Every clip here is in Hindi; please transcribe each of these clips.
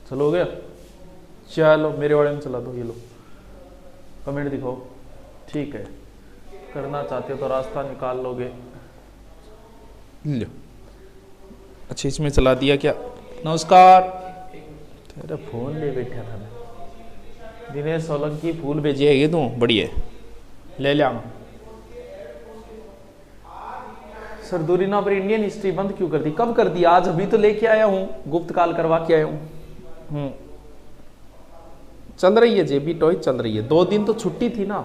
चलो हो गया, चलो मेरे वाले में चला दो। ये लो कमेंट दिखाओ, ठीक है। करना चाहते हो तो रास्ता निकाल लोगे। लो अच्छा इसमें चला दिया क्या? नमस्कार। तेरा फोन ले बैठा था मैं। दिनेश सोलंकी फूल भेजे है ये तू, बढ़िया ले लिया। सर दूरीना पर इंडियन हिस्ट्री बंद क्यों कर दी? कब कर दी? आज अभी तो लेके आया हूं, गुप्त काल करवा के आया हूं। चल रही है जेबी टॉय चल रही है। 2 दिन तो छुट्टी थी ना।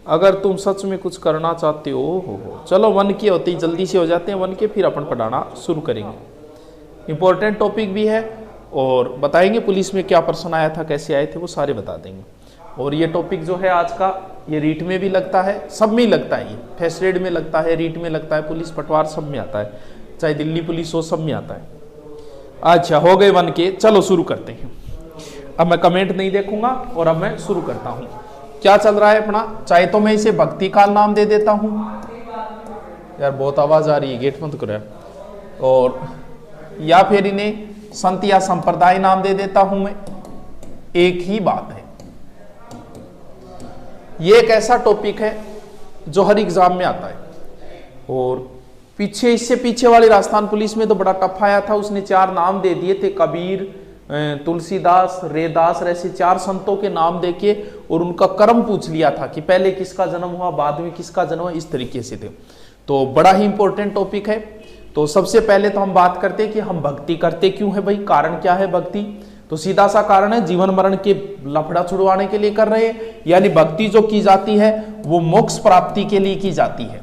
अगर तुम सच में कुछ करना चाहते हो चलो 1 के होते ही जल्दी से हो जाते हैं 1 के, फिर अपन पढ़ाना शुरू करेंगे। इंपॉर्टेंट टॉपिक भी है और बताएंगे पुलिस में क्या प्रश्न आया था, कैसे आए थे, वो सारे बता देंगे। और ये टॉपिक जो है आज का, ये रीट में भी लगता है, सब में ही लगता है। ये फर्स्ट ग्रेड में लगता है, रीट में लगता है, पुलिस पटवार सब में आता है, चाहे दिल्ली पुलिस हो सब में आता है। अच्छा हो गए 1 के, चलो शुरू करते हैं। अब मैं कमेंट नहीं देखूंगा और अब मैं शुरू करता हूं। क्या चल रहा है अपना? चाहे तो मैं इसे भक्ति काल नाम दे देता हूं। यार बहुत आवाज आ रही है, गेट बंद करो। और या फिर इन्हें संत या संप्रदाय नाम दे देता हूं मैं, एक ही बात है। ये एक ऐसा टॉपिक है जो हर एग्जाम में आता है। और पीछे इससे पीछे वाली राजस्थान पुलिस में तो बड़ा टफ आया था, उसने 4 नाम दे दिए थे, कबीर, तुलसीदास, रेदास, ऐसे 4 संतों के नाम देके और उनका कर्म पूछ लिया था कि पहले किसका जन्म हुआ, बाद में किसका जन्म हुआ, इस तरीके से थे। तो बड़ा ही इंपॉर्टेंट टॉपिक है। तो सबसे पहले तो हम बात करते हैं कि हम भक्ति करते क्यों है भाई, कारण क्या है भक्ति? तो सीधा सा कारण है जीवन मरण के लफड़ा छुड़वाने के लिए कर रहे हैं। यानी भक्ति जो की जाती है वो मोक्ष प्राप्ति के लिए की जाती है।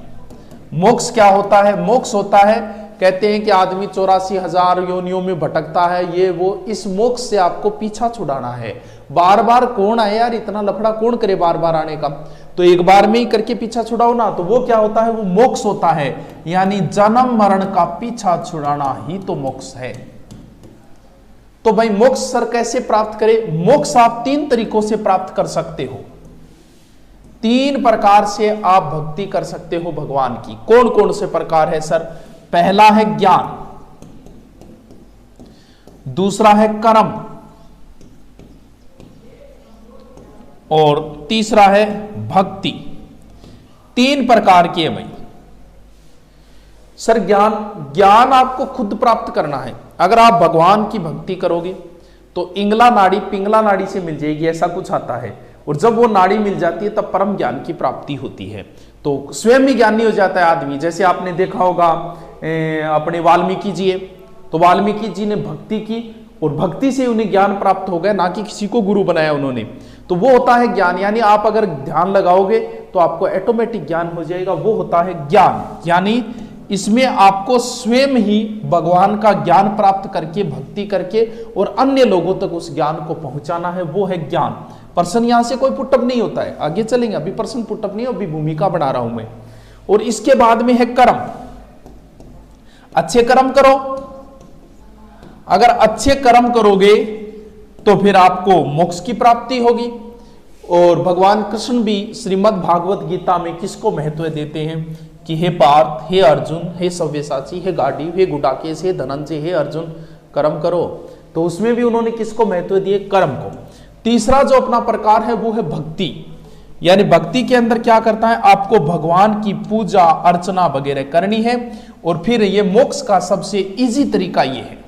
मोक्ष क्या होता है? मोक्ष होता है, कहते हैं कि आदमी 84,000 योनियों में भटकता है, ये वो, इस मोक्ष से आपको पीछा छुड़ाना है। बार बार कौन आए यार, इतना लफड़ा कौन करे बार बार आने का? तो एक बार में ही करके पीछा छुड़ाओ ना, तो वो क्या होता है? वो मोक्ष होता है। यानी जन्म मरण का पीछा छुड़ाना ही तो मोक्ष है। तो भाई मोक्ष सर कैसे प्राप्त करें? मोक्ष आप 3 तरीकों से प्राप्त कर सकते हो। 3 प्रकार से आप भक्ति कर सकते हो भगवान की। कौन कौन से प्रकार है सर? पहला है ज्ञान, दूसरा है कर्म और तीसरा है भक्ति। 3 प्रकार की है भाई। सर ज्ञान आपको खुद प्राप्त करना है। अगर आप भगवान की भक्ति करोगे तो इंगला नाड़ी पिंगला नाड़ी से मिल जाएगी, ऐसा कुछ आता है। और जब वो नाड़ी मिल जाती है तब परम ज्ञान की प्राप्ति होती है। तो स्वयं ही ज्ञानी हो जाता है आदमी। जैसे आपने देखा होगा अपने वाल्मीकि जी है, तो वाल्मीकि जी ने भक्ति की और भक्ति से उन्हें ज्ञान प्राप्त हो गया, ना कि किसी को गुरु बनाया उन्होंने। तो वो होता है ज्ञान। यानी आप अगर ध्यान लगाओगे तो आपको ऑटोमेटिक ज्ञान हो जाएगा, वो होता है ज्ञान। यानी इसमें आपको स्वयं ही भगवान का ज्ञान प्राप्त करके, भक्ति करके और अन्य लोगों तक उस ज्ञान को पहुंचाना है, वो है ज्ञान। पर्सन यहां से कोई पुटअप नहीं होता है, आगे चलेंगे। अभी पर्सन पुटअप नहीं, अभी भूमिका बना रहा हूं मैं। और इसके बाद में है कर्म। अच्छे कर्म करो। अगर अच्छे कर्म करोगे तो फिर आपको मोक्ष की प्राप्ति होगी। और भगवान कृष्ण भी श्रीमद् भागवत गीता में किसको महत्व देते हैं कि हे पार्थ, हे अर्जुन, हे सव्यसाची, हे गांडीव, हे गुडाकेश, हे धनंजय, हे अर्जुन, कर्म करो। तो उसमें भी उन्होंने किसको महत्व दिए? कर्म को। तीसरा जो अपना प्रकार है वो है भक्ति। यानी भक्ति के अंदर क्या करता है? आपको भगवान की पूजा अर्चना वगैरह करनी है। और फिर ये मोक्ष का सबसे इजी तरीका ये है,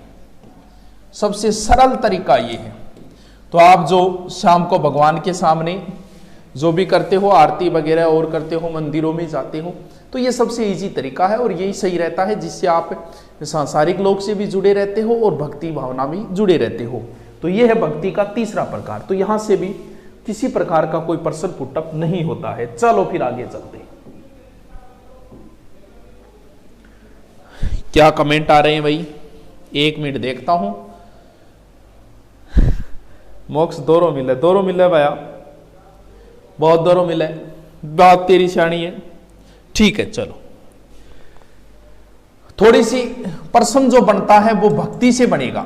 सबसे सरल तरीका ये है। तो आप जो शाम को भगवान के सामने जो भी करते हो, आरती वगैरह और करते हो, मंदिरों में जाते हो, तो ये सबसे इजी तरीका है और यही सही रहता है, जिससे आप सांसारिक लोक से भी जुड़े रहते हो और भक्ति भावना भी जुड़े रहते हो। तो ये है भक्ति का तीसरा प्रकार। तो यहां से भी किसी प्रकार का कोई पर्सन पुटअप नहीं होता है। चलो फिर आगे चलते हैं। क्या कमेंट आ रहे हैं भाई? 1 मिनट देखता हूं। मोक्ष दोनों मिले भैया, बहुत दोनों मिले। बात तेरी शानी है, ठीक है। चलो थोड़ी सी पर्सन जो बनता है वो भक्ति से बनेगा।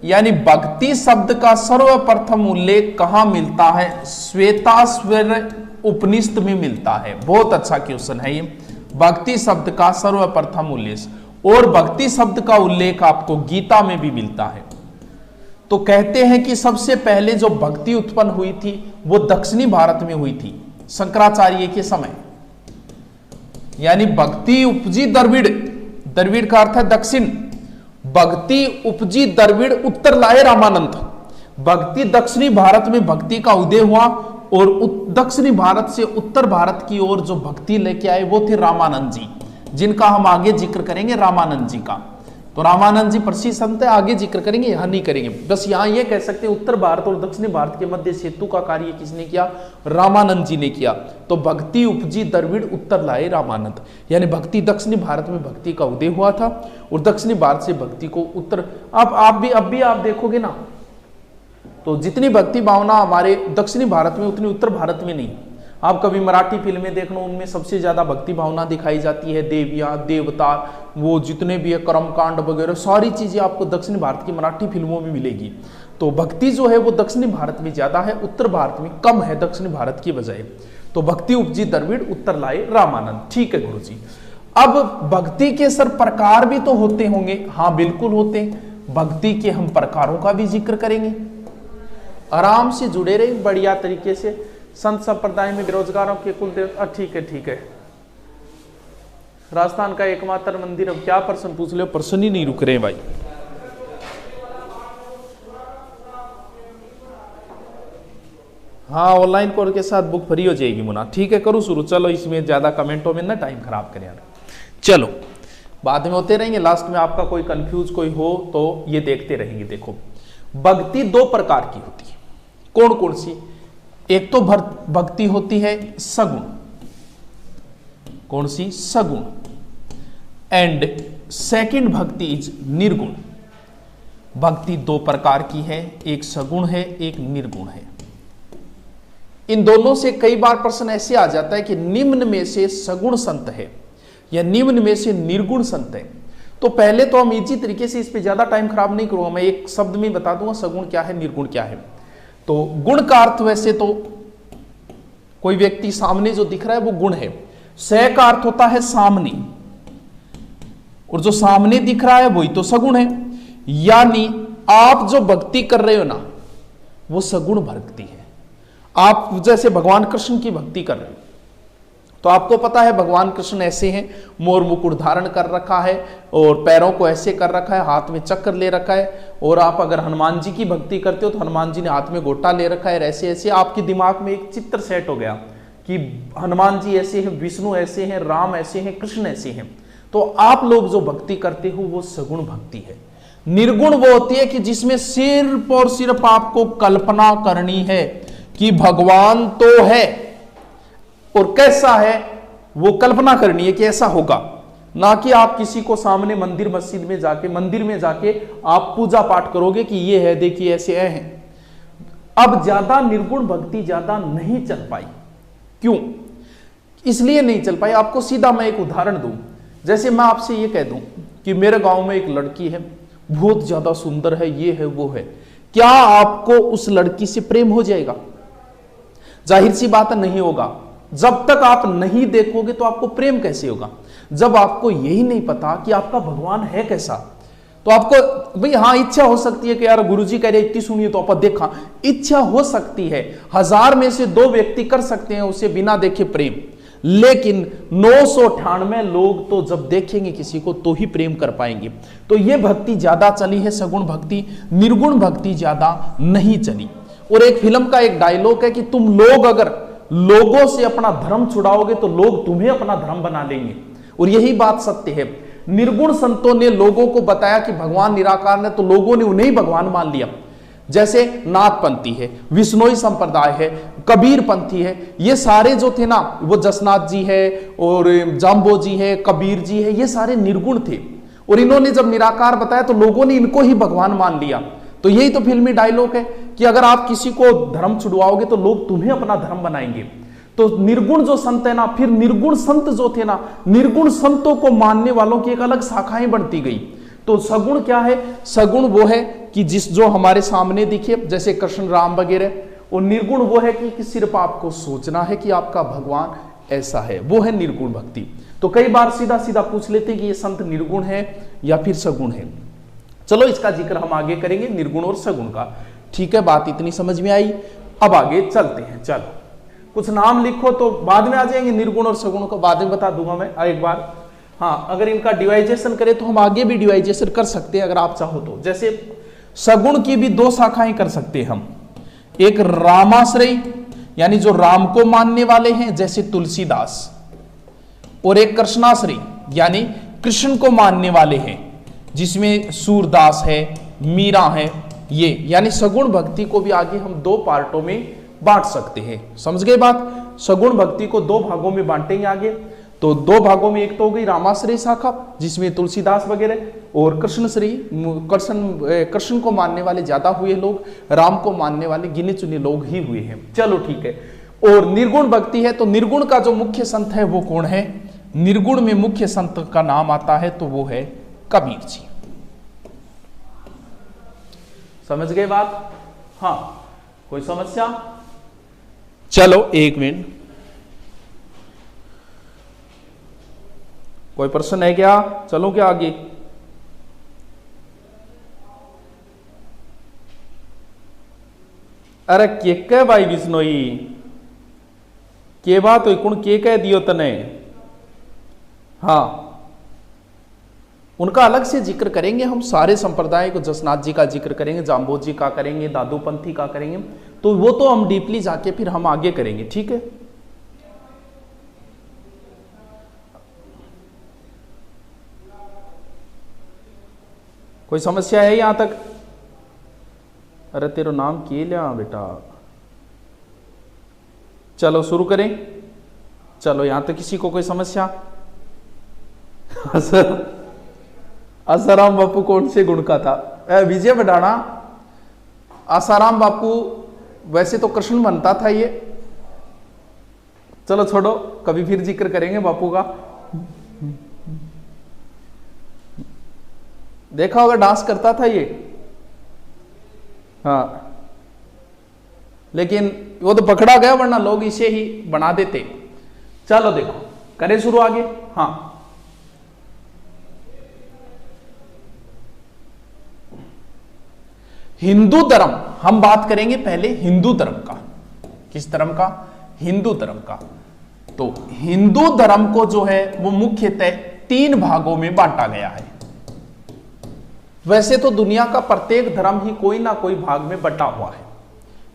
यानी भक्ति शब्द का सर्वप्रथम उल्लेख कहां मिलता है? श्वेताश्वर उपनिषद में मिलता है। बहुत अच्छा क्वेश्चन है ये, भक्ति शब्द का सर्वप्रथम उल्लेख। और भक्ति शब्द का उल्लेख आपको गीता में भी मिलता है। तो कहते हैं कि सबसे पहले जो भक्ति उत्पन्न हुई थी वो दक्षिणी भारत में हुई थी शंकराचार्य के समय। यानी भक्ति उपजी द्रविड़, द्रविड़ का अर्थ है दक्षिण, भक्ति उपजी द्रविड़ उत्तर लाए रामानंद। भक्ति दक्षिणी भारत में भक्ति का उदय हुआ और दक्षिणी भारत से उत्तर भारत की ओर जो भक्ति लेके आए वो थे रामानंद जी, जिनका हम आगे जिक्र करेंगे, रामानंद जी का। तो रामानंद जी प्रसिद्ध संत है, आगे जिक्र करेंगे, यहां नहीं करेंगे। बस यहां ये कह सकते हैं उत्तर भारत और दक्षिणी भारत के मध्य सेतु का कार्य किसने किया? रामानंद जी ने किया। तो भक्ति उपजी द्रविड़ उत्तर लाए रामानंद, यानी भक्ति दक्षिणी भारत में भक्ति का उदय हुआ था और दक्षिणी भारत से भक्ति को उत्तर। अब आप देखोगे ना, तो जितनी भक्ति भावना हमारे दक्षिणी भारत में उतनी उत्तर भारत में नहीं। आप कभी मराठी फिल्में देखना, उनमें सबसे ज्यादा भक्ति भावना दिखाई जाती है, देवियां देवता, वो जितने भी है कर्मकांड वगैरह सारी चीजें आपको दक्षिणी भारत की मराठी फिल्मों में मिलेगी। तो भक्ति जो है वो दक्षिणी भारत में ज्यादा है, उत्तर भारत में कम है दक्षिणी भारत की बजाय। तो भक्ति उपजी द्रविड़ उत्तर लाए रामानंद। ठीक है गुरु जी। अब भक्ति के सर प्रकार भी तो होते होंगे? हाँ बिल्कुल होते हैं। भक्ति के हम प्रकारों का भी जिक्र करेंगे। आराम से जुड़े रहे बढ़िया तरीके से। संत संप्रदाय में बेरोजगारों के कुल देवता, ठीक है ठीक है। राजस्थान का एकमात्र मंदिर, अब क्या प्रश्न पूछ ले, प्रश्न ही नहीं रुक रहे भाई। हाँ ऑनलाइन कोर्स के साथ बुक फ्री हो जाएगी मुना। ठीक है करूँ शुरू। चलो इसमें ज्यादा कमेंटों में ना टाइम खराब करें यार। चलो बाद में होते रहेंगे, लास्ट में आपका कोई कंफ्यूज कोई हो तो ये देखते रहेंगे। देखो भक्ति दो प्रकार की होती है। कौन कौन सी? एक तो भक्ति होती है सगुण। कौन सी? सगुण। एंड सेकंड भक्ति इज निर्गुण। भक्ति दो प्रकार की है, एक सगुण है एक निर्गुण है। इन दोनों से कई बार प्रश्न ऐसे आ जाता है कि निम्न में से सगुण संत है या निम्न में से निर्गुण संत है। तो पहले तो हम इजी तरीके से, इस पे ज्यादा टाइम खराब नहीं करूंगा, मैं एक शब्द में बता दूंगा सगुण क्या है निर्गुण क्या है। तो गुण का अर्थ वैसे तो कोई व्यक्ति सामने जो दिख रहा है वो गुण है। स का अर्थ होता है सामने, और जो सामने दिख रहा है वही तो सगुण है। यानी आप जो भक्ति कर रहे हो ना वो सगुण भक्ति है। आप जैसे भगवान कृष्ण की भक्ति कर रहे हो तो आपको पता है भगवान कृष्ण ऐसे हैं, मोर मुकुट धारण कर रखा है और पैरों को ऐसे कर रखा है, हाथ में चक्र ले रखा है। और आप अगर हनुमान जी की भक्ति करते हो तो हनुमान जी ने हाथ में गोटा ले रखा है। ऐसे ऐसे आपके दिमाग में एक चित्र सेट हो गया कि हनुमान जी ऐसे हैं, विष्णु ऐसे हैं, राम ऐसे हैं, कृष्ण ऐसे हैं। तो आप लोग जो भक्ति करते हो वो सगुण भक्ति है। निर्गुण वो होती है कि जिसमें सिर्फ और सिर्फ आपको कल्पना करनी है कि भगवान तो है और कैसा है वो कल्पना करनी है कि ऐसा होगा, ना कि आप किसी को सामने मंदिर में जाके आप पूजा पाठ करोगे कि ये है देखिए ऐसे हैं। अब ज्यादा निर्गुण भक्ति ज्यादा नहीं चल पाई। क्यों? इसलिए नहीं चल पाई, आपको सीधा मैं एक उदाहरण दूं। जैसे मैं आपसे ये कह दूं कि मेरे गांव में एक लड़की है, बहुत ज्यादा सुंदर है, ये है वो है, क्या आपको उस लड़की से प्रेम हो जाएगा? जाहिर सी बात है नहीं होगा। जब तक आप नहीं देखोगे तो आपको प्रेम कैसे होगा? जब आपको यही नहीं पता कि आपका भगवान है कैसा, तो आपको भाई हाँ इच्छा हो सकती है कि यार गुरुजी कह रहे इतनी सुनिए तो आप देखा, इच्छा हो सकती है। 1000 में से 2 व्यक्ति कर सकते हैं उसे बिना देखे प्रेम, लेकिन 998 लोग तो जब देखेंगे किसी को तो ही प्रेम कर पाएंगे। तो ये भक्ति ज्यादा चली है सगुण भक्ति, निर्गुण भक्ति ज्यादा नहीं चली। और एक फिल्म का एक डायलॉग है कि तुम लोग अगर लोगों से अपना धर्म छुड़ाओगे तो लोग तुम्हें अपना धर्म बना लेंगे। और यही बात सत्य है। निर्गुण संतों ने लोगों को बताया कि भगवान निराकार है तो लोगों ने उन्हें ही भगवान मान लिया। जैसे नाथपंथी है, विष्णोई संप्रदाय है, कबीर पंथी है, ये सारे जो थे ना, वो जसनाथ जी है और जाम्बो जी है, कबीर जी है, ये सारे निर्गुण थे। और इन्होंने जब निराकार बताया तो लोगों ने इनको ही भगवान मान लिया। तो यही तो फिल्मी डायलॉग है कि अगर आप किसी को धर्म छुड़वाओगे तो लोग तुम्हें अपना धर्म बनाएंगे। तो निर्गुण जो संत है ना, फिर निर्गुण संत जो थे ना, निर्गुण संतों को मानने वालों की एक अलग शाखाएं बढ़ती गई। तो सगुण क्या है? सगुण वो है कि जिस जो हमारे सामने दिखे, जैसे कृष्ण राम वगैरह। और निर्गुण वो है कि सिर्फ आपको सोचना है कि आपका भगवान ऐसा है, वो है निर्गुण भक्ति। तो कई बार सीधा सीधा पूछ लेते हैं कि ये संत निर्गुण है या फिर सगुण है। चलो इसका जिक्र हम आगे करेंगे, निर्गुण और सगुण का। ठीक है, बात इतनी समझ में आई। अब आगे चलते हैं। चलो कुछ नाम लिखो तो बाद में आ जाएंगे, निर्गुण और सगुण को बाद में बता दूंगा मैं एक बार। हाँ, अगर इनका डिवाइजेशन करें तो हम आगे भी डिवाइजेशन कर सकते हैं अगर आप चाहो तो। जैसे सगुण की भी दो शाखाएं कर सकते हैं हम, एक रामाश्रयी यानी जो राम को मानने वाले हैं जैसे तुलसीदास, और एक कृष्णाश्रयी यानी कृष्ण को मानने वाले हैं जिसमें सूरदास है, मीरा है। ये यानी सगुण भक्ति को भी आगे हम दो पार्टों में बांट सकते हैं। समझ गए बात? सगुण भक्ति को दो भागों में बांटेंगे आगे। तो दो भागों में एक तो हो गई रामाश्रय शाखा जिसमें तुलसीदास वगैरह, और कृष्णश्री, कृष्ण को मानने वाले ज्यादा हुए लोग, राम को मानने वाले गिने चुने लोग ही हुए हैं। चलो ठीक है। और निर्गुण भक्ति है तो निर्गुण का जो मुख्य संत है वो कौन है? निर्गुण में मुख्य संत का नाम आता है तो वो है कबीर जी। समझ गए बात? हाँ, कोई समस्या? चलो एक मिनट, कोई प्रश्न है क्या? चलो क्या आगे? अरे के कह भाई बिश्नोई, के बात हुई कौन के कह दियो तने? हाँ, उनका अलग से जिक्र करेंगे हम। सारे संप्रदाय को, जसनाथ जी का जिक्र करेंगे, जाम्बोज जी का करेंगे, दादूपंथी का करेंगे, तो वो तो हम डीपली जाके फिर हम आगे करेंगे। ठीक है, कोई समस्या है यहां तक? अरे तेरा नाम के लिया बेटा। चलो शुरू करें। चलो यहां तक किसी को कोई समस्या? आसाराम बापू कौन से गुण का था? विजय बढ़ाना। आसाराम बापू वैसे तो कृष्ण बनता था ये। चलो छोड़ो, कभी फिर जिक्र करेंगे बापू का। देखा होगा डांस करता था ये। हाँ, लेकिन वो तो पकड़ा गया, वरना लोग इसे ही बना देते। चलो देखो, करें शुरू आगे। हाँ, हिंदू धर्म हम बात करेंगे पहले हिंदू धर्म का। किस धर्म का? हिंदू धर्म का। तो हिंदू धर्म को जो है वो मुख्यतः तीन भागों में बांटा गया है। वैसे तो दुनिया का प्रत्येक धर्म ही कोई ना कोई भाग में बटा हुआ है,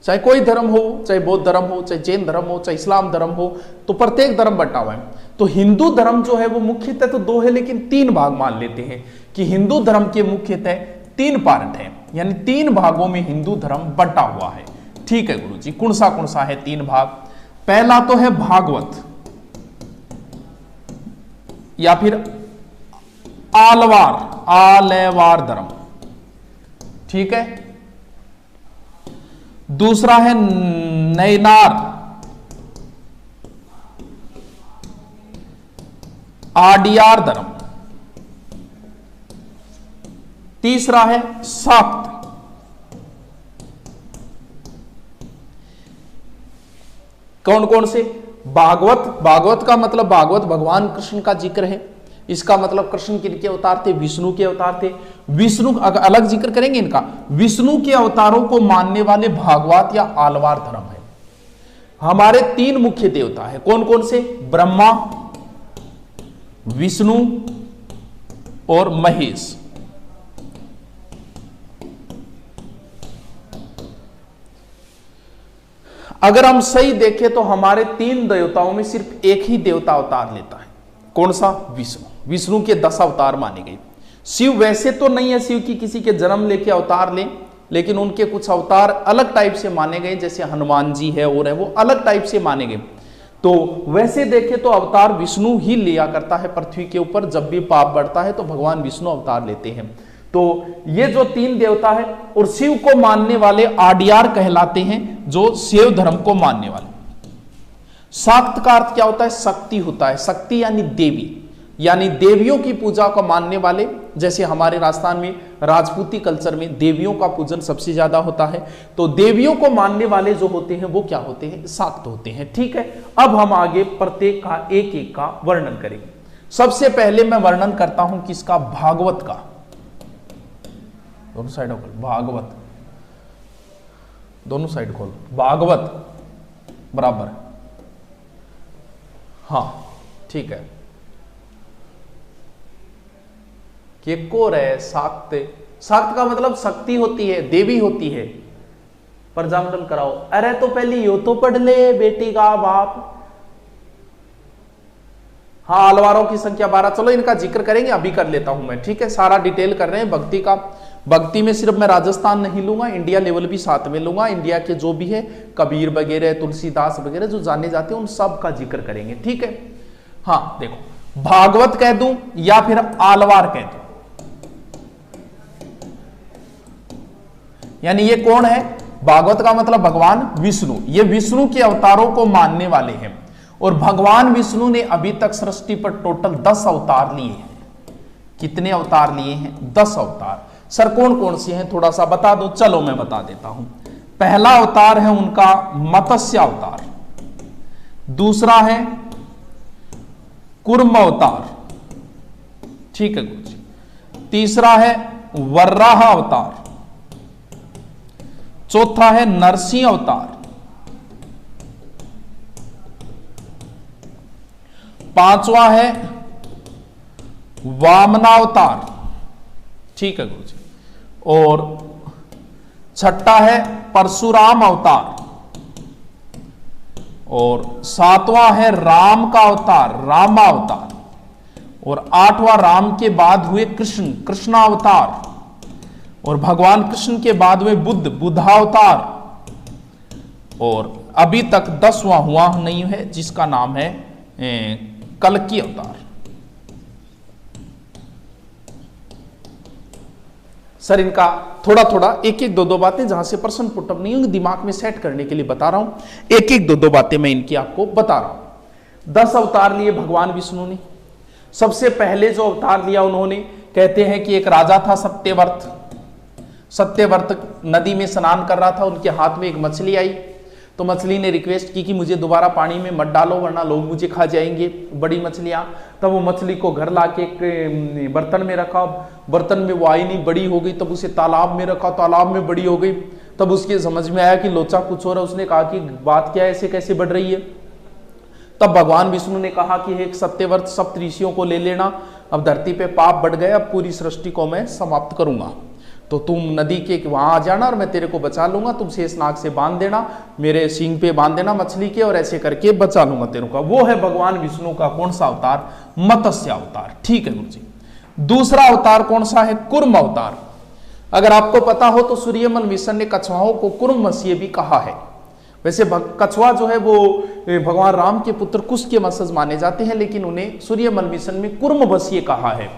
चाहे कोई धर्म हो, चाहे बौद्ध धर्म हो, चाहे जैन धर्म हो, चाहे इस्लाम धर्म हो, तो प्रत्येक धर्म बटा हुआ है। तो हिंदू धर्म जो है वो मुख्यतः तो दो है, लेकिन तीन भाग मान लेते हैं कि हिंदू धर्म के मुख्यतः तीन पार्ट है, यानी तीन भागों में हिंदू धर्म बटा हुआ है। ठीक है गुरुजी, कौन सा है तीन भाग? पहला तो है भागवत या फिर आलवार धर्म। ठीक है। दूसरा है नैनार आडियार धर्म। तीसरा है शाक्त। कौन कौन से? भागवत का मतलब भागवत भगवान कृष्ण का जिक्र है। इसका मतलब कृष्ण किनके अवतार थे? विष्णु के अवतार थे। विष्णु अलग जिक्र करेंगे इनका। विष्णु के अवतारों को मानने वाले भागवत या आलवार धर्म है। हमारे तीन मुख्य देवता है। कौन कौन से? ब्रह्मा, विष्णु और महेश। अगर हम सही देखें तो हमारे तीन देवताओं में सिर्फ एक ही देवता अवतार लेता है। कौन सा? विष्णु। विष्णु के 10 अवतार माने गए। शिव वैसे तो नहीं है शिव की किसी के जन्म लेके अवतार ले, लेकिन उनके कुछ अवतार अलग टाइप से माने गए, जैसे हनुमान जी है और है, वो अलग टाइप से माने गए। तो वैसे देखें तो अवतार विष्णु ही लिया करता है पृथ्वी के ऊपर। जब भी पाप बढ़ता है तो भगवान विष्णु अवतार लेते हैं। तो ये जो तीन देवता है, और शिव को मानने वाले आडियार कहलाते हैं, जो शैव धर्म को मानने वाले। शाक्त का अर्थ क्या होता है? शक्ति होता है। शक्ति यानी देवी, यानी देवियों की पूजा को मानने वाले। जैसे हमारे राजस्थान में राजपूती कल्चर में देवियों का पूजन सबसे ज्यादा होता है। तो देवियों को मानने वाले जो होते हैं वो क्या होते हैं? शाक्त होते हैं। ठीक है, अब हम आगे प्रत्येक का एक एक का वर्णन करेंगे। सबसे पहले मैं वर्णन करता हूं किसका? भागवत का। दोनों साइड खोल, भागवत, दोनों साइड खोल, भागवत बराबर, हाँ ठीक है। केकोर है साक्त, साक्त का मतलब शक्ति होती है, देवी होती है। प्रजामंडल कराओ, अरे तो पहले यो तो पढ़ ले बेटी का बाप। हाँ अलवारों की संख्या 12, चलो इनका जिक्र करेंगे, अभी कर लेता हूं मैं, ठीक है। सारा डिटेल कर रहे हैं भक्ति का। भक्ति में सिर्फ मैं राजस्थान नहीं लूंगा, इंडिया लेवल भी साथ में लूंगा। इंडिया के जो भी है कबीर वगैरह, तुलसीदास वगैरह जो जाने जाते हैं उन सब का जिक्र करेंगे, ठीक है। हाँ देखो, भागवत कह दूं या फिर आलवार कह दूं, यानी ये कौन है? भागवत का मतलब भगवान विष्णु, ये विष्णु के अवतारों को मानने वाले हैं। और भगवान विष्णु ने अभी तक सृष्टि पर टोटल 10 अवतार लिए हैं। कितने अवतार लिए हैं? 10 अवतार। सर कौन कौन से हैं थोड़ा सा बता दो, चलो मैं बता देता हूं। पहला अवतार है उनका मत्स्य अवतार, दूसरा है कुर्म अवतार, ठीक है गुरु जी, तीसरा है वराह अवतार, चौथा है नरसिंह अवतार, पांचवा है वामनावतार, ठीक है गुरु जी, और छठा है परशुराम अवतार, और सातवां है राम का अवतार, रामावतार, और आठवां राम के बाद हुए कृष्ण, कृष्णावतार, और भगवान कृष्ण के बाद हुए बुद्ध, बुद्धावतार, और अभी तक 10वां हुआ नहीं है जिसका नाम है कल्कि अवतार। सर इनका थोड़ा थोड़ा एक एक दो बातें जहां से प्रश्न पुटअप नहीं होंगे दिमाग में सेट करने के लिए बता रहा हूं, एक एक दो बातें मैं इनकी आपको बता रहा हूं। 10 अवतार लिए भगवान विष्णु ने। सबसे पहले जो अवतार लिया उन्होंने, कहते हैं कि एक राजा था सत्यव्रत, सत्यव्रत नदी में स्नान कर रहा था, उनके हाथ में एक मछली आई, तो मछली ने रिक्वेस्ट की कि मुझे दोबारा पानी में मत डालो वरना लोग मुझे खा जाएंगे, बड़ी मछलियां। तब वो मछली को घर लाके एक बर्तन में रखा, बर्तन में वो आई नहीं, बड़ी हो गई, तब उसे तालाब में रखा, तालाब में बड़ी हो गई। तब उसके समझ में आया कि लोचा कुछ और है, उसने कहा कि बात क्या है, ऐसे कैसे बढ़ रही है। तब भगवान विष्णु ने कहा कि एक सत्यव्रत सप्तऋषियों को ले लेना, अब धरती पे पाप बढ़ गए, अब पूरी सृष्टि को मैं समाप्त करूंगा, तो तुम नदी के वहां आ जाना और मैं तेरे को बचा लूंगा, तुम शेषनाग से बांध देना, मेरे सींग पे बांध देना मछली के, और ऐसे करके बचा लूंगा तेरे को। वो है भगवान विष्णु का कौन सा अवतार? मत्स्य अवतार, ठीक है गुरु जी। दूसरा अवतार कौन सा है? कुर्म अवतार। अगर आपको पता हो तो सूर्यमल मिशन ने कछुआओं को कुर्मवशीय भी कहा है। वैसे कछुआ जो है वो भगवान राम के पुत्र कुश के वंशज माने जाते हैं, लेकिन उन्हें सूर्यमल मिशन में कुर्मवशीय कहा है।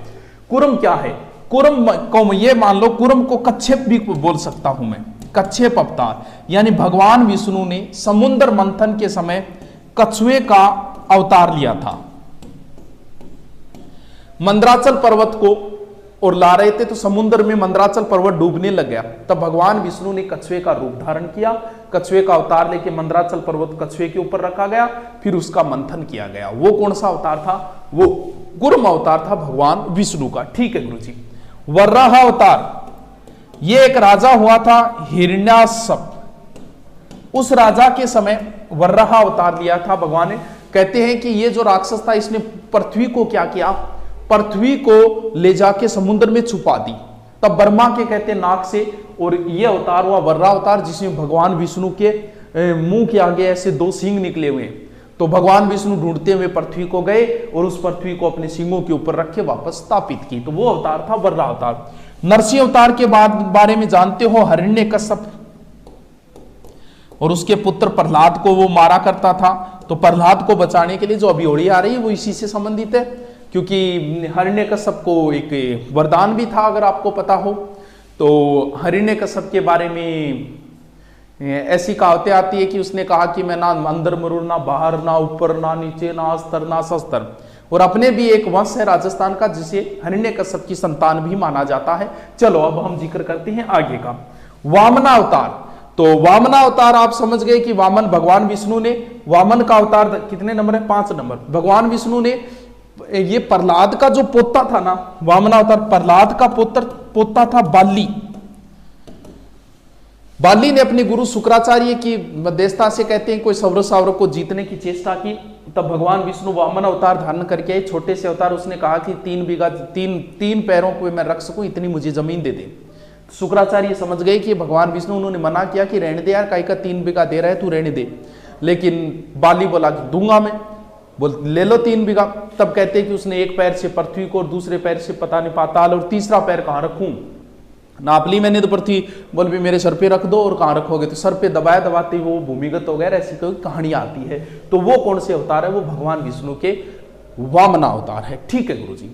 कुर्म क्या है? कुर्म को ये मान लो, कुर्म को कच्छेप भी बोल सकता हूं मैं, कच्छेप अवतार। यानी भगवान विष्णु ने समुद्र मंथन के समय कछुए का अवतार लिया था। मंदराचल पर्वत को और ला रहे थे, तो समुद्र में मंदराचल पर्वत डूबने लग गया, तब भगवान विष्णु ने कछुए का रूप धारण किया, कछुए का अवतार लेके मंदराचल पर्वत कछुए के ऊपर रखा गया, फिर उसका मंथन किया गया। वो कौन सा अवतार था? वो कुर्म अवतार था भगवान विष्णु का, ठीक है गुरु जी। वराह अवतार, ये एक राजा हुआ था हिरण्याकश्यप, उस राजा के समय वराह अवतार लिया था भगवान ने। कहते हैं कि ये जो राक्षस था इसने पृथ्वी को क्या किया? पृथ्वी को ले जाके समुद्र में छुपा दी, तब ब्रह्मा के कहते नाक से, और ये अवतार हुआ वराह अवतार, जिसमें भगवान विष्णु के मुंह के आगे ऐसे 2 सींग निकले हुए हैं। तो भगवान विष्णु ढूंढते हुए पृथ्वी को गए और उस पृथ्वी को अपने सींगों के ऊपर रख के वापस स्थापित की, तो वो अवतार था वराह अवतार। नरसिंह अवतार के बारे में जानते हो, हिरण्यकश्यप और उसके पुत्र प्रहलाद को वो मारा करता था, तो प्रहलाद को बचाने के लिए जो अभियोड़ी आ रही है वो इसी से संबंधित है, क्योंकि हिरण्यकश्यप को एक वरदान भी था, अगर आपको पता हो तो। हिरण्यकश्यप के बारे में ऐसी कहावतें आती है कि उसने कहा कि मैं ना अंदर मरूर, ना बाहर, ना ऊपर, ना नीचे, ना अस्तर, ना शस्त्र, और अपने भी एक वंश है राजस्थान का जिसे हिरण्यकश्यप की संतान भी माना जाता है। चलो अब हम जिक्र करते हैं आगे का, वामना अवतार। तो वामना अवतार आप समझ गए कि वामन भगवान विष्णु ने, वामन का अवतार कितने नंबर है? 5 नंबर। भगवान विष्णु ने ये प्रहलाद का जो पोता था ना, वामना अवतार प्रहलाद का पोता था बाली, बाली ने अपने गुरु शुक्राचार्य की मध्यस्थता से कहते हैं कोई सौरव को जीतने की चेष्टा की, तब भगवान विष्णु वामन अवतार धारण करके आए, छोटे से अवतार। उसने कहा कि 3 बीघा तीन पैरों को मैं रख सकूं, इतनी मुझे जमीन दे दे। शुक्राचार्य समझ गए कि भगवान विष्णु, उन्होंने मना किया कि रहने दे यार, काई का 3 बीघा दे रहा है तू, रहने दे। लेकिन बाली बोला कि दूंगा मैं, बोल ले लो 3 बीघा। तब कहते हैं कि उसने एक पैर से पृथ्वी को और दूसरे पैर से पता नहीं पाताल, और तीसरा पैर कहाँ रखूं, नाप ली मैंने तो पृथ्वी, बोल भी मेरे सर पे रख दो, और कहाँ रखोगे, तो सर पे दबाया दबाते वो भूमिगत हो गया। ऐसी कोई कहानी आती है। तो वो कौन से अवतार है, वो भगवान विष्णु के वामना अवतार है। ठीक है गुरुजी।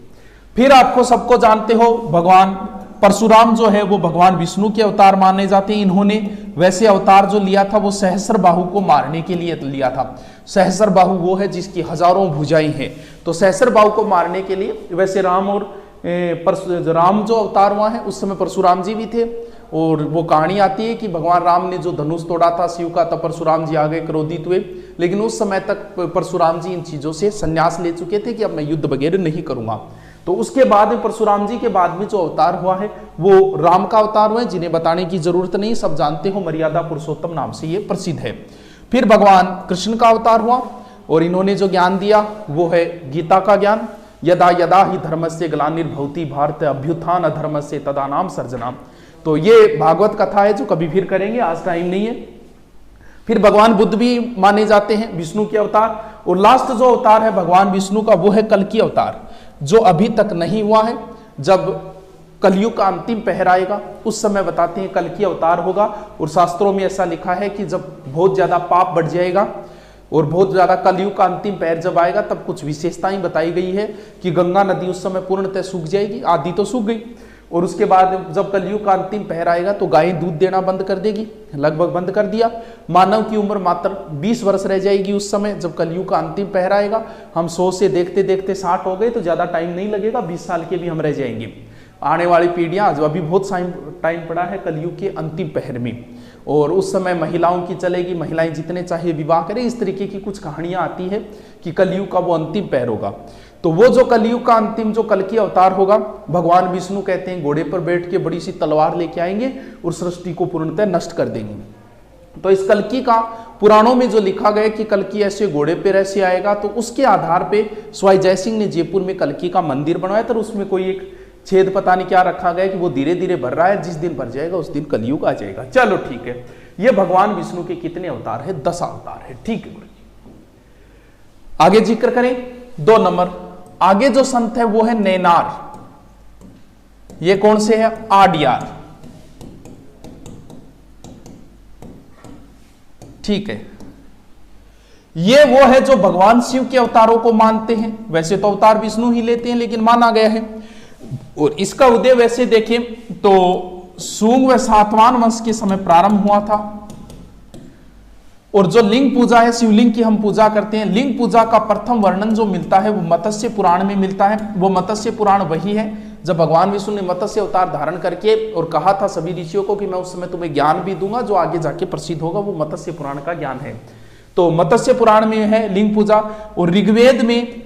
फिर आपको सबको जानते हो भगवान परशुराम जो है वो भगवान विष्णु के अवतार माने जाते हैं। इन्होंने वैसे अवतार जो लिया था वो सहस्र बाहु को मारने के लिए लिया था। सहस्र बाहु वो है जिसकी हजारों भुजाएं हैं, तो सहस्र बाहु को मारने के लिए। वैसे राम और राम जो अवतार हुआ है उस समय परशुराम जी भी थे, और वो कहानी आती है कि भगवान राम ने जो धनुष तोड़ा था शिव का, तब परशुराम जी आ गए, क्रोधित हुए। लेकिन उस समय तक परशुराम जी इन चीजों से संन्यास ले चुके थे कि अब मैं युद्ध वगैरह नहीं करूंगा। तो उसके बाद में परशुराम जी के बाद में जो अवतार हुआ है वो राम का अवतार हुआ है, जिन्हें बताने की जरूरत नहीं, सब जानते हो, मर्यादा पुरुषोत्तम नाम से ये प्रसिद्ध है। फिर भगवान कृष्ण का अवतार हुआ, और इन्होंने जो ज्ञान दिया वो है गीता का ज्ञान। यदा यदा ही धर्मस्य ग्लानिर्भवति भारत अभ्युत्थान अधर्मस्य तदा नाम सर्जनाम। तो ये भागवत कथा है जो कभी फिर करेंगे, आज टाइम नहीं है। फिर भगवान बुद्ध भी माने जाते हैं विष्णु के अवतार। और लास्ट जो अवतार है भगवान विष्णु का वो है कल्कि अवतार, जो अभी तक नहीं हुआ है। जब कलयुग का अंतिम पहर आएगा उस समय बताते हैं कल्कि अवतार होगा। और शास्त्रों में ऐसा लिखा है कि जब बहुत ज्यादा पाप बढ़ जाएगा और बहुत ज्यादा कलयुग का अंतिम पहर जब आएगा, तब कुछ विशेषताएं बताई गई है कि गंगा नदी उस समय पूर्णतः सूख जाएगी, आदि तो सूख गई। और उसके बाद जब कलयुग का अंतिम पहर आएगा तो गायें दूध देना बंद कर देगी, लगभग बंद कर दिया। मानव की उम्र मात्र 20 वर्ष रह जाएगी उस समय जब कलयुग का अंतिम पहर आएगा। हम 100 से देखते देखते 60 हो गए, तो ज्यादा टाइम नहीं लगेगा, 20 साल के भी हम रह जाएंगे। आने वाली पीढ़ियां, जो अभी बहुत टाइम पड़ा है कलयुग के अंतिम पहर में, और उस समय महिलाओं की चलेगी, महिलाएं जितने चाहे विवाह करें। इस तरीके की कुछ कहानियां आती है कि कलयुग का वो अंतिम पहर होगा। तो वो जो कलयुग का अंतिम जो कल्कि अवतार होगा, भगवान विष्णु कहते हैं घोड़े पर बैठ के बड़ी सी तलवार लेके आएंगे और सृष्टि को पूर्णतः नष्ट कर देंगे। तो इस कल्कि का पुराणों में जो लिखा गया कि कल्कि ऐसे घोड़े पर ऐसे आएगा, तो उसके आधार पे स्वाई जयसिंह ने जयपुर में कल्कि का मंदिर बनवाया था। उसमें कोई एक छेद पता नहीं क्या रखा गया कि वो धीरे धीरे भर रहा है, जिस दिन भर जाएगा उस दिन कलयुग आ जाएगा। चलो ठीक है, ये भगवान विष्णु के कितने अवतार है? 10 अवतार है। ठीक है, आगे जिक्र करें 2 नंबर। आगे जो संत है वो है नैनार। ये कौन से है? आडियार। ठीक है, ये वो है जो भगवान शिव के अवतारों को मानते हैं। वैसे तो अवतार विष्णु ही लेते हैं, लेकिन माना गया है। और इसका उदय वैसे देखें तो सूंग व सातवान वंश के समय प्रारंभ हुआ था। और जो लिंग पूजा है, शिवलिंग की हम पूजा करते हैं, लिंग पूजा का प्रथम वर्णन जो मिलता है वो मत्स्य पुराण में मिलता है। वो मत्स्य पुराण वही है जब भगवान विष्णु ने मत्स्य अवतार धारण करके और कहा था सभी ऋषियों को कि मैं उस समय तुम्हें ज्ञान भी दूंगा जो आगे जाके प्रसिद्ध होगा, वो मत्स्य पुराण का ज्ञान है। तो मत्स्य पुराण में है लिंग पूजा। और ऋग्वेद में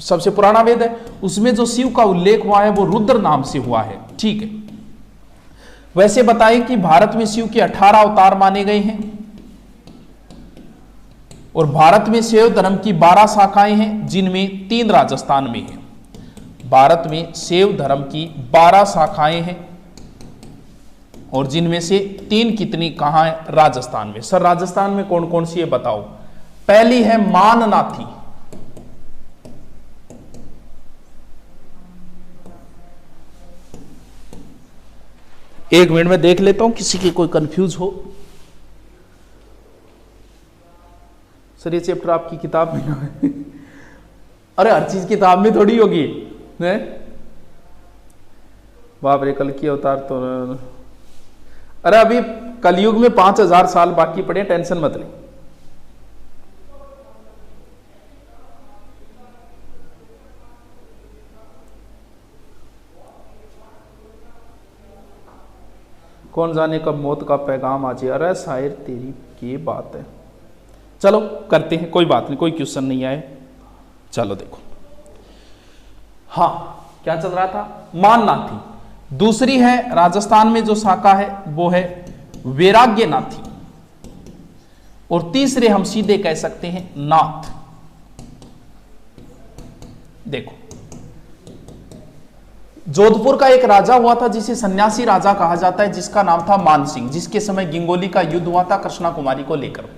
सबसे पुराना वेद है, उसमें जो शिव का उल्लेख हुआ है वो रुद्र नाम से हुआ है। ठीक है, वैसे बताएं कि भारत में शिव के 18 अवतार माने गए हैं, और भारत में शैव धर्म की 12 शाखाएं हैं, जिनमें 3 राजस्थान में है। भारत में शैव धर्म की 12 शाखाएं हैं, और जिनमें से 3 कितनी कहां है? राजस्थान में। सर राजस्थान में कौन कौन सी है बताओ? पहली है माननाथी। एक मिनट में देख लेता हूं, किसी की कोई कंफ्यूज हो। सर ये चैप्टर आपकी किताब में ना है। अरे हर चीज किताब में थोड़ी होगी है? बाप रे, कल की अवतार तो, अरे अभी कलयुग में 5000 साल बाकी पड़े, टेंशन मत ले। कौन जाने कब मौत का पैगाम आ जाए। अरे शायर तेरी की बात है। चलो करते हैं, कोई बात नहीं, कोई क्वेश्चन नहीं आए। चलो देखो, हाँ क्या चल रहा था? माननाथी। दूसरी है राजस्थान में जो शाखा है वो है वैराग्यनाथी, और तीसरे हम सीधे कह सकते हैं नाथ। देखो, जोधपुर का एक राजा हुआ था जिसे सन्यासी राजा कहा जाता है, जिसका नाम था मानसिंह, जिसके समय गिंगोली का युद्ध हुआ था कृष्णा कुमारी को लेकर।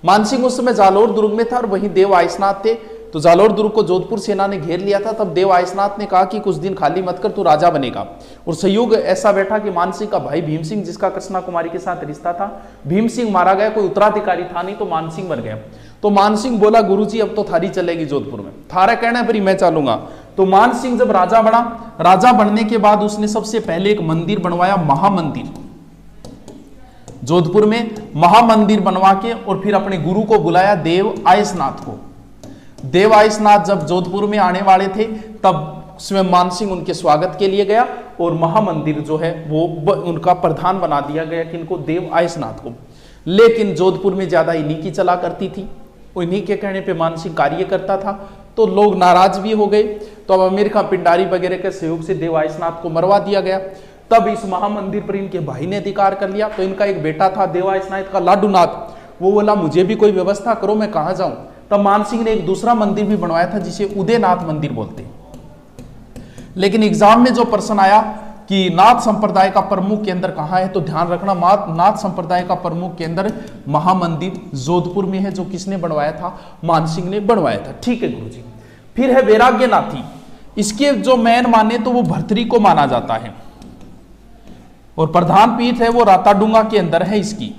मानसिंह उस समय जालोर दुर्ग में था और वहीं देव आयसनाथ थे। तो जालोर दुर्ग को जोधपुर सेना ने घेर लिया था। तब देव आयसनाथ ने कहा कि कुछ दिन खाली मत कर, तू राजा बनेगा। और संयोग ऐसा बैठा कि मानसिंह का भाई भीम सिंह, जिसका कृष्णा कुमारी के साथ रिश्ता था, भीम सिंह मारा गया, कोई उत्तराधिकारी था नहीं, तो मानसिंह मर गया। तो मानसिंह बोला, गुरुजी अब तो थारी चलेगी जोधपुर में, थारा कहना है फिर मैं चलूंगा। तो मानसिंह जब राजा बना, राजा बनने के बाद उसने सबसे पहले एक मंदिर बनवाया, महामंदिर, जोधपुर में महामंदिर बनवा के, और फिर अपने गुरु को बुलाया, देव आयसनाथ को। देव आयसनाथ जब जोधपुर में आने वाले थे तब स्वयं मानसिंह उनके स्वागत के लिए गया, और महामंदिर जो है वो उनका प्रधान बना दिया गया, कि इनको देव आयसनाथ को। लेकिन जोधपुर में ज्यादा इन्हीं की चला करती थी, इन्हीं के कहने पे मानसिंह कार्य करता था, तो लोग नाराज भी हो गए। तो अब अमेरिका पिंडारी वगैरह के सहयोग से देव आयसनाथ को मरवा दिया गया। तब इस महामंदिर पर इनके भाई ने अधिकार कर लिया। तो इनका एक बेटा था देव आयसनाथ का, लाडूनाथ, वो बोला मुझे भी कोई व्यवस्था करो, मैं कहां जाऊं। तब मानसिंह ने एक दूसरा मंदिर भी बनवाया था, जिसे उदयनाथ मंदिर बोलते। लेकिन एग्जाम में जो प्रश्न आया कि नाथ संप्रदाय का प्रमुख केंद्र कहां है, तो ध्यान रखना, नाथ संप्रदाय का प्रमुख केंद्र महामंदिर जोधपुर में है, जो किसने बनवाया था, मानसिंह ने बनवाया था। ठीक है गुरुजी। फिर है वैराग्यनाथी, इसके जो मैन माने तो वो भर्तरी को माना जाता है, और प्रधान पीठ है वो राताडुंगा के अंदर है इसकी।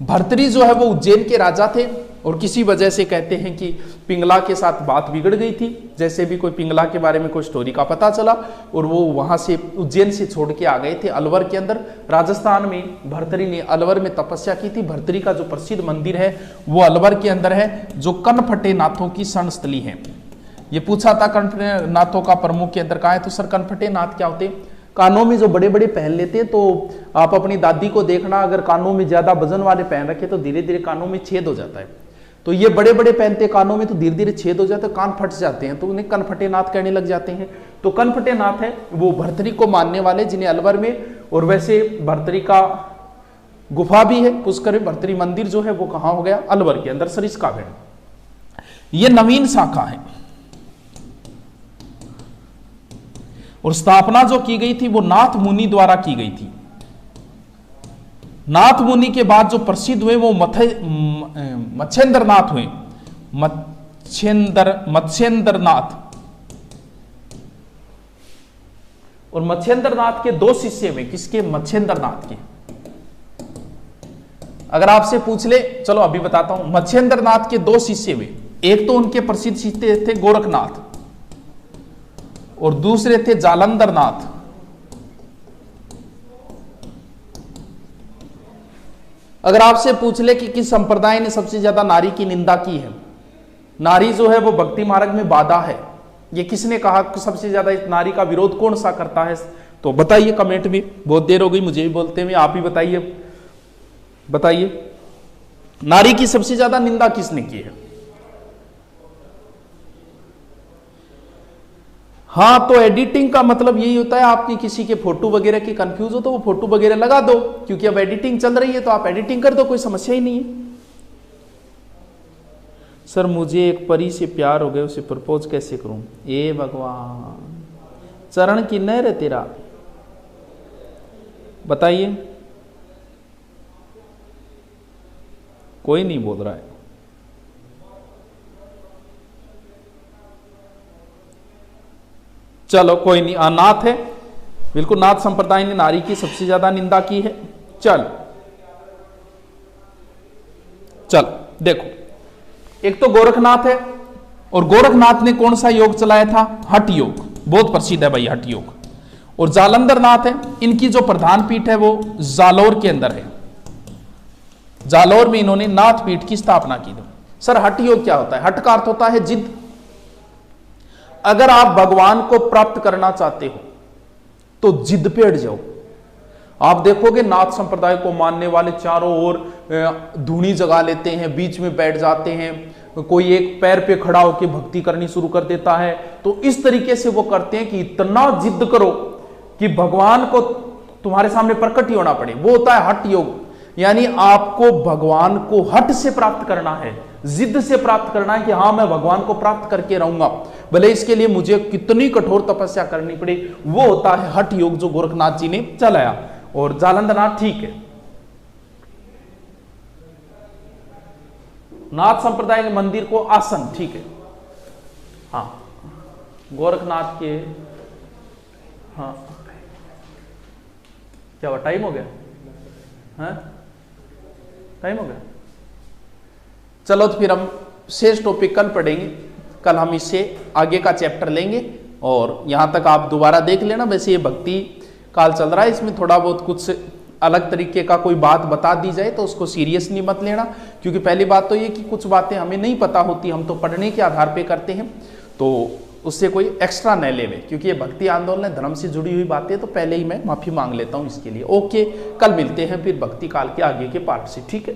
भर्तरी जो है वो उज्जैन के राजा थे, और किसी वजह से कहते हैं कि पिंगला के साथ बात बिगड़ गई थी। जैसे भी कोई पिंगला के बारे में कोई स्टोरी का पता चला, और वो वहां से उज्जैन से छोड़ के आ गए थे अलवर के अंदर। राजस्थान में भर्तरी ने अलवर में तपस्या की थी। भर्तरी का जो प्रसिद्ध मंदिर है वो अलवर के अंदर है, जो कनफटे नाथों की शरणस्थली है। ये पूछा था कनफटे नाथों का प्रमुख केंद्र कहाँ है, तो सर कनफटे नाथ क्या होते हैं, कानों में जो बड़े बड़े पहन लेते हैं। तो आप अपनी दादी को देखना, अगर कानों में ज्यादा वजन वाले पहन रखे तो धीरे धीरे कानों में छेद हो जाता है। तो ये बड़े बड़े पहनते कानों में, तो धीरे धीरे छेद हो जाते हैं, कान फट जाते हैं, तो उन्हें कनफटे नाथ कहने लग जाते हैं। तो कनफटे नाथ है वो भर्तरी को मानने वाले, जिन्हें अलवर में, और वैसे भर्तरी का गुफा भी है पुष्कर, भर्तरी मंदिर जो है वो कहां हो गया, अलवर के अंदर, सरिस्कागढ़। ये नवीन शाखा है, और स्थापना जो की गई थी वो नाथ मुनि द्वारा की गई थी। नाथ मुनि के बाद जो प्रसिद्ध हुए वो मत्स्येंद्रनाथ हुए, मत्स्येंद्रनाथ। और मत्स्येंद्रनाथ के दो शिष्य हुए, किसके, मत्स्येंद्रनाथ के। अगर आपसे पूछ ले, चलो अभी बताता हूं, मत्स्येंद्रनाथ के दो शिष्य हुए। एक तो उनके प्रसिद्ध शिष्य थे गोरखनाथ, और दूसरे थे जालंधरनाथ। अगर आपसे पूछ ले कि किस संप्रदाय ने सबसे ज्यादा नारी की निंदा की है, नारी जो है वो भक्ति मार्ग में बाधा है, ये किसने कहा कि सबसे ज्यादा इस नारी का विरोध कौन सा करता है, तो बताइए कमेंट में। बहुत देर हो गई मुझे भी बोलते हुए, आप ही बताइए, बताइए नारी की सबसे ज्यादा निंदा किसने की है। हाँ, तो एडिटिंग का मतलब यही होता है, आपकी किसी के फोटो वगैरह की कंफ्यूज हो तो वो फोटो वगैरह लगा दो, क्योंकि अब एडिटिंग चल रही है तो आप एडिटिंग कर दो, कोई समस्या ही नहीं है। सर मुझे एक परी से प्यार हो गया, उसे प्रपोज कैसे करूं, ए भगवान, चरण की नहर है तेरा, बताइए। कोई नहीं बोल रहा है। चलो कोई नहीं, अनाथ है बिल्कुल, नाथ संप्रदाय ने नारी की सबसे ज्यादा निंदा की है। चल देखो, एक तो गोरखनाथ है, और गोरखनाथ ने कौन सा योग चलाया था, हठ योग, बहुत प्रसिद्ध है भाई हठ योग। और जालंधरनाथ है, इनकी जो प्रधान पीठ है वो जालोर के अंदर है। जालोर में इन्होंने नाथ पीठ की स्थापना की थी। सर हठ योग क्या होता है, हठ का अर्थ होता है जिद। अगर आप भगवान को प्राप्त करना चाहते हो तो जिद पे अड़ जाओ। आप देखोगे नाथ संप्रदाय को मानने वाले चारों ओर धूनी जगा लेते हैं, बीच में बैठ जाते हैं, कोई एक पैर पे खड़ा होकर भक्ति करनी शुरू कर देता है। तो इस तरीके से वो करते हैं कि इतना जिद करो कि भगवान को तुम्हारे सामने प्रकट ही होना पड़े, वो होता है हठ योग। यानी आपको भगवान को हठ से प्राप्त करना है, जिद से प्राप्त करना है कि हाँ मैं भगवान को प्राप्त करके रहूंगा, भले इसके लिए मुझे कितनी कठोर तपस्या करनी पड़े। वो होता है हठ योग जो गोरखनाथ जी ने चलाया। और जालंधरनाथ ठीक है, नाथ संप्रदाय के मंदिर को आसन ठीक है। हाँ गोरखनाथ के, हाँ क्या हुआ, टाइम हो गया? हाँ टाइम हो गया। चलो तो फिर हम शेष टॉपिक कल पढ़ेंगे, कल हम इससे आगे का चैप्टर लेंगे। और यहां तक आप दोबारा देख लेना। वैसे ये भक्ति काल चल रहा है, इसमें थोड़ा बहुत कुछ अलग तरीके का कोई बात बता दी जाए तो उसको सीरियसली मत लेना, क्योंकि पहली बात तो ये कि कुछ बातें हमें नहीं पता होती, हम तो पढ़ने के आधार पे करते हैं, तो उससे कोई एक्स्ट्रा न लेवे, क्योंकि ये भक्ति आंदोलन धर्म से जुड़ी हुई बातें, तो पहले ही मैं माफी मांग लेता हूं इसके लिए। ओके, कल मिलते हैं फिर भक्ति काल के आगे के पार्ट से, ठीक है।